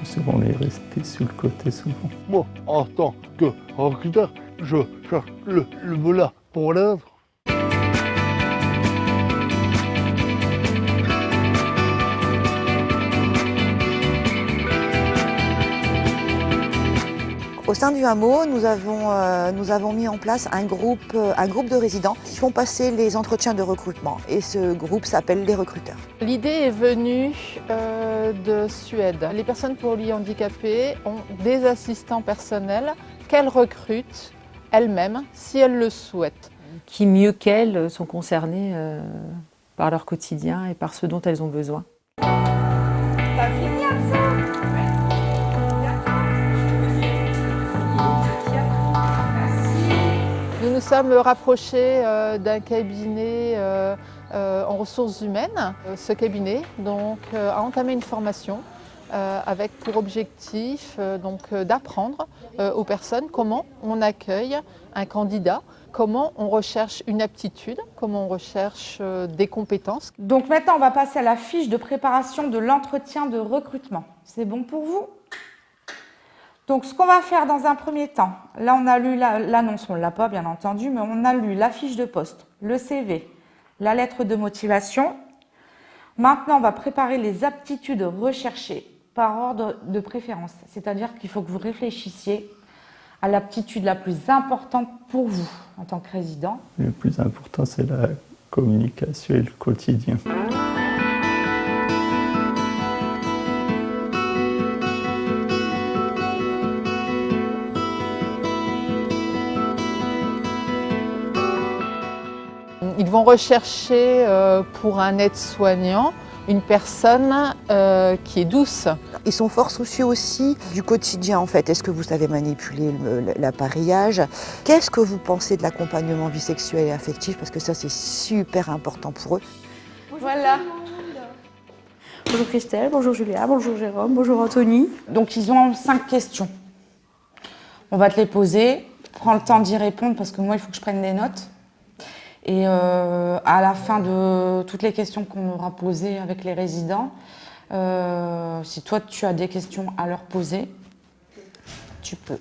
souvent, on est resté sur le côté souvent. Moi, en tant que recruteur, je cherche le moulin pour l'œuvre. Au sein du hameau, nous avons mis en place un groupe de résidents qui font passer les entretiens de recrutement. Et ce groupe s'appelle les recruteurs. L'idée est venue de Suède. Les personnes polyhandicapées ont des assistants personnels qu'elles recrutent elles-mêmes si elles le souhaitent. Qui mieux qu'elles sont concernées par leur quotidien et par ce dont elles ont besoin. T'as fini ça ? Nous nous sommes rapprochés d'un cabinet en ressources humaines. Ce cabinet donc, a entamé une formation avec pour objectif d'apprendre aux personnes comment on accueille un candidat, comment on recherche une aptitude, comment on recherche des compétences. Donc maintenant, on va passer à la fiche de préparation de l'entretien de recrutement. C'est bon pour vous ? Donc, ce qu'on va faire dans un premier temps, là, on a lu l'annonce, on ne l'a pas, bien entendu, mais on a lu la fiche de poste, le CV, la lettre de motivation. Maintenant, on va préparer les aptitudes recherchées par ordre de préférence. C'est-à-dire qu'il faut que vous réfléchissiez à l'aptitude la plus importante pour vous en tant que résident. Le plus important, c'est la communication et le quotidien. Ils vont rechercher pour un aide-soignant une personne qui est douce. Ils sont fort soucieux aussi du quotidien en fait. Est-ce que vous savez manipuler l'appareillage? Qu'est-ce que vous pensez de l'accompagnement vie sexuelle et affective? Parce que ça c'est super important pour eux. Voilà. Bonjour Christelle, bonjour Julia, bonjour Jérôme, bonjour Anthony. Donc, ils ont 5 questions. On va te les poser. Prends le temps d'y répondre parce que moi, il faut que je prenne des notes. Et à la fin de toutes les questions qu'on aura posées avec les résidents, si toi tu as des questions à leur poser, tu peux.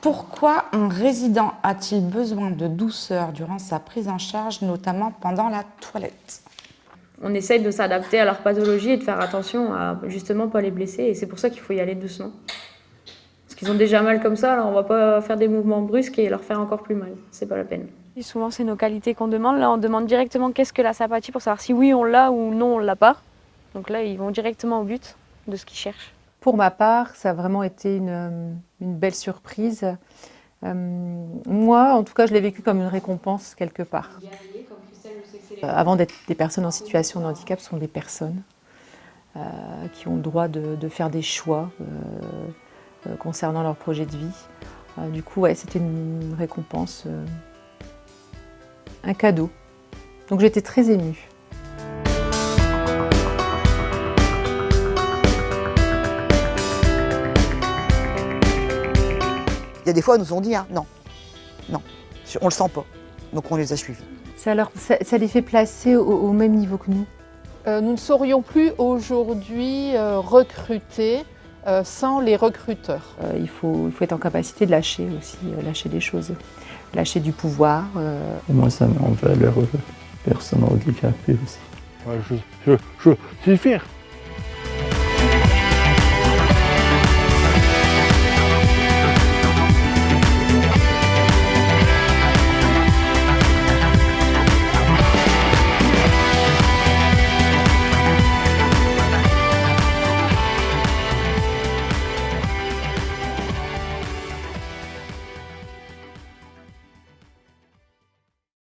Pourquoi un résident a-t-il besoin de douceur durant sa prise en charge, notamment pendant la toilette? On essaye de s'adapter à leur pathologie et de faire attention à justement pas les blesser, et c'est pour ça qu'il faut y aller doucement. Parce qu'ils ont déjà mal comme ça, alors on va pas faire des mouvements brusques et leur faire encore plus mal, c'est pas la peine. Et souvent, c'est nos qualités qu'on demande. Là, on demande directement qu'est-ce que la sympathie pour savoir si oui, on l'a ou non, on l'a pas. Donc là, ils vont directement au but de ce qu'ils cherchent. Pour ma part, ça a vraiment été une belle surprise. Moi, en tout cas, je l'ai vécu comme une récompense quelque part. Avant d'être des personnes en situation de handicap, ce sont des personnes qui ont le droit de faire des choix concernant leur projet de vie. Du coup, ouais, c'était une récompense. Un cadeau. Donc j'étais très émue. Il y a des fois, ils nous ont dit non, on le sent pas. Donc on les a suivis. Ça les fait placer au même niveau que nous. Nous ne saurions plus aujourd'hui recruter sans les recruteurs. Il faut être en capacité de lâcher aussi, lâcher des choses. Lâcher du pouvoir. Moi, ça met en valeur les personnes handicapées aussi. Je suis fier